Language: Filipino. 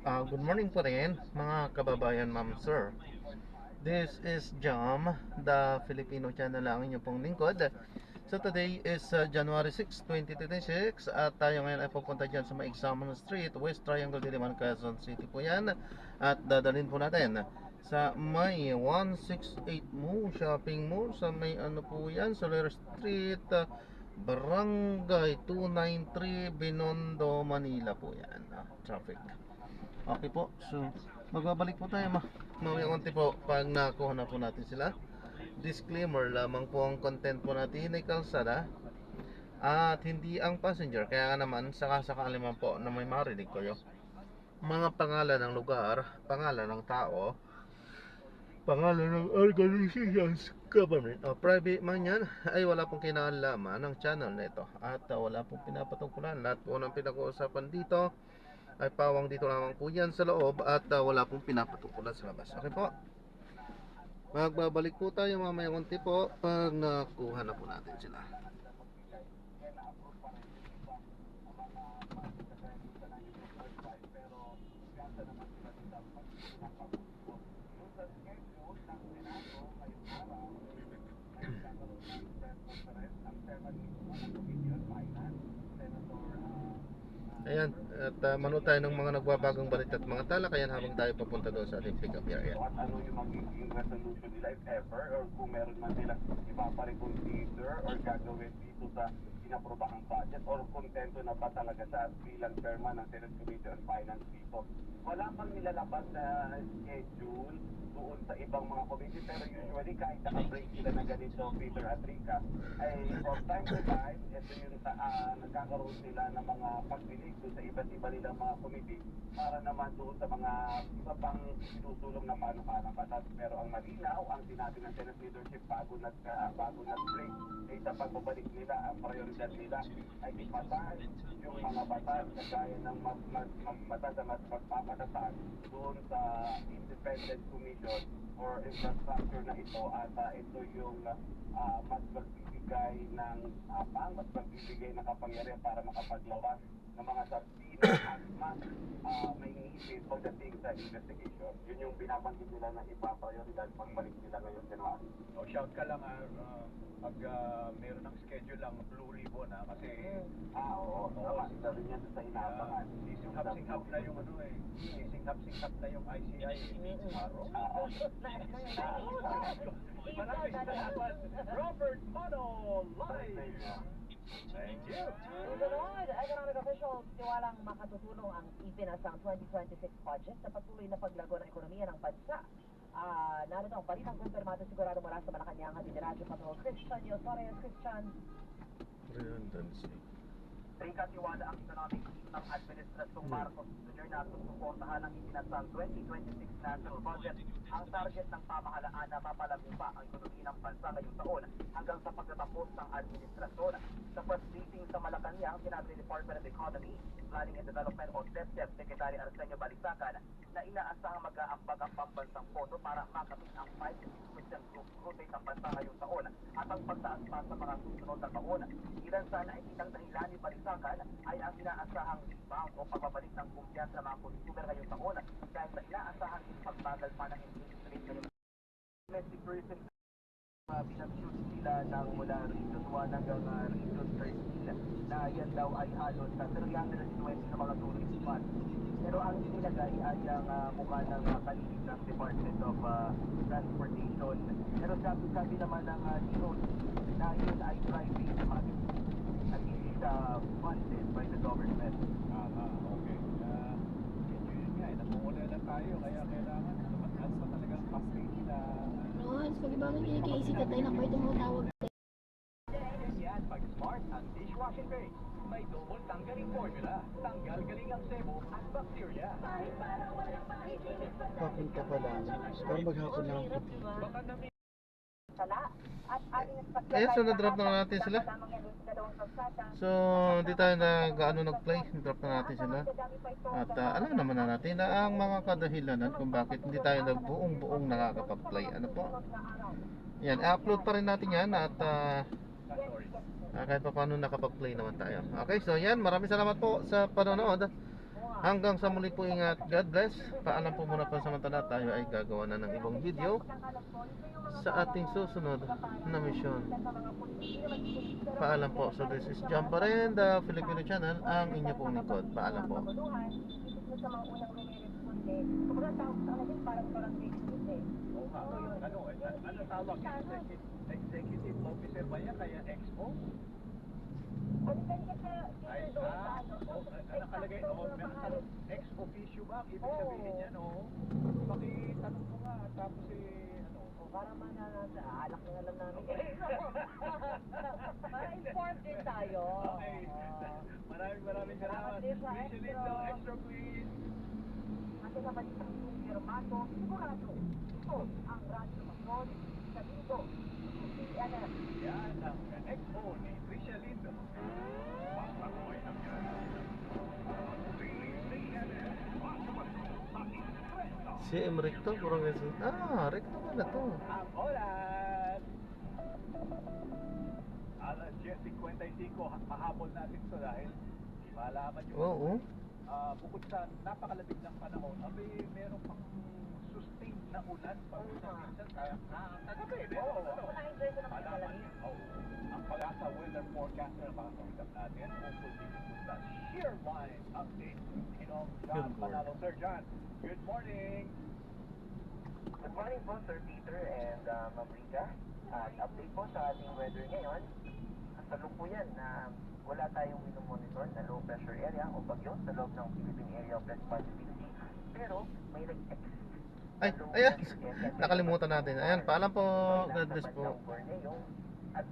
Good morning po rin mga kababayan, ma'am, sir. This is Jam, the Filipino channel lang inyong pong lingkod. So today is January 6, 2026 at tayo ngayon ay pupunta dyan sa Maigsaman Street, West Triangle, Diliman, Quezon City po yan. At dadalhin po natin sa may 168 Mall, Shopping Mall, sa may ano po yan, Soler Street, Barangay 293, Binondo, Manila po yan. Traffic. Okay po, so magbabalik po tayo mamaya konti po pag nakuha na po natin sila. Disclaimer lamang po ang content po natin ay kalsada at hindi ang passenger. Kaya nga naman sakasakali man po na may marinig kayo mga pangalan ng lugar, pangalan ng tao, pangalan ng organizations, government o private man yan, ay wala pong kinalaman ng channel na ito at wala pong pinapatungkulan. Lahat po ng pinag-uusapan dito ay pawang dito lamang po yan sa loob at wala pong pinapatukulan sa labas. Okay po, magbabalik po tayo mamaya konti po pag nakuha na po natin sila. Ayan, at manood tayo ng mga nagbabagang balita at mga talakayan habang tayo papunta doon sa ating pick-up area. At ano yung magiging resolution nila if ever, or kung meron man sila iba pa reconsider or gagawin dito sa inaprobahang budget, or kontento na ba talaga sa bilang chairman ng Senate Committee on Finance dito. Wala pang nilalabas na schedule doon sa ibang mga committee, pero usually kahit naka-break sila na ganito, Peter at Rica, ay from time to time, ito yung nagkakaroon sila ng mga pagbilig doon sa iba't iba nilang mga committee para naman doon sa mga iba pang sinusulong na panukanang batas. Pero ang malinaw, ang sinabi ng Senate leadership bago nag-break, ay sa pagbabalik nila, ang prioridad nila ay ipasal yung mga batas kagaya ng batas na mas magpapatatag doon sa independent commission or infrastructure na ito, at ito yung mas magbibigay ng mas magbibigay ng kapangyarihan para makapaglawas ng mga sabina at mas may iisip pagdating sa investigation. Yun yung binabanggit nila na ipaprioridad pagbalik nila ngayong January. O, shout ka lang pag meron ng schedule lang Blue Ribbon kasi Oo, tama. Isa rin yan sa inaabangan. singhap-singhap na yung singhap-singhap na yung ICI araw. Maraming salamat, Robert Mano, live! Thank you. Sunod, economic officials tiwalang makatutulong ang ipinasang 2026 budget sa patuloy na paglago ng ekonomiya ng bansa. Narito ang balitang kumpirmado sigurado mula sa Malacanang at Radyo Patrol Christian Yosores. Christian. Redundancy. Katiwala ang economic team ng Administrasyong Marcos Jr. na susuportahan ang ipinasang 2026 national budget. Ang target ng pamahalaan na mapalago pa ang ekonomiya ng bansa ngayong taon hanggang sa pagtatapos ng administrasyon. Sa first briefing sa Malacanang, sinabi ni Department of Economy, Planning and Development o DepEd Secretary Arsenio Balisacan na inaasahang mag-aambag ang pambansang pondo para makamit ang 5% growth rate ng bansa ngayong taon at ang pagtaas pa sa mga susunod na taon. Ilan sana ay kitang dahilan ni Balisacan ay ang inaasahang rebound o pagbabalik ng kumpiyansa ng mga consumer ngayong taon dahil sa inaasahang pagbagal pa ng interest rate ngayong domestic tourism. Pinag-shoot sila ng mula Region 1 hanggang Region 13 na yan daw ay halos sa 320 na mga tourist spots. Pero ang inilagay ay ang mukha ng kalihim ng Department of Transportation. Pero sabi naman ng news na yun ay private money at hindi funded by the government. Okay. Yun nga, namumula na tayo, kaya kailangan mataas pa talaga ang pass rate nila. Noon, pag-ibangan niya kay Isi Tatay na kayo tumutawag. Yan, pag smart ang dishwashing base. May double tanggaling formula. Tanggal galing ang sebo at bacteria. Papunta pa lang. Parang maghapon lang ako. Baka namin Ayan, so na-drop na natin sila. So, hindi tayo nag-play. Drop na natin sila. At alam naman na natin na ang mga kadahilanan kung bakit hindi tayo buong-buong nakakapag-play. Ano po? Yan, upload pa rin natin yan at kahit pa paano nakapag-play naman tayo. Okay, so yan, maraming salamat po sa panonood. Hanggang sa muli po, ingat. God bless. Paalam po muna pansamantala. Tayo ay gagawa na ng ibang video sa ating susunod na misyon. Paalam po. So this is John pa rin, the Filipino channel, ang inyo pong lingkod. Paalam po. Sa mga unang rumiresponde, kumbaga tawag sa akin parang responde. Oo nga. Ano tawag yun? Executive officer ba yan? Kaya expo? O depende sa Ay, sino doon sa ano. nakalagay, meron ex officio ba? Ibig sabihin yan, Pakitanong mo nga, tapos O para alak na alam namin. Para informed din tayo. Okay. Maraming salamat. Usually, extra please. Kasi sa balitang kumpirmado, sigurado, ito ang radyo Macron sa Lido. CNN. Yan ang ex-o ni Tricia Lindo. Pasakoy ang yan. Si Recto, kurang kasi. Recto pala to. Ang oras. Alas 10:55, mahabol natin ito dahil di malaman yung Oo. bukod sa napakalamig ng panahon, meron pang sustained na ulan paminsan kaya kagabi, meron Na-enjoy ko naman yung malamig. Ang pag-asa weather forecaster na makakausap natin tungkol dito sa shear line update. John Good morning. Manalo. Sir John, good morning. Good morning po, Sir Peter and Ma'am Rita. At update po sa ating weather ngayon. Ang salukuyan na wala tayong minomonitor na low pressure area o bagyo sa loob ng Philippine Area of Responsibility. Pero may nag-exist Ay, ayan. Nakalimutan natin. Ayan, paalam po. God bless po. Borneo at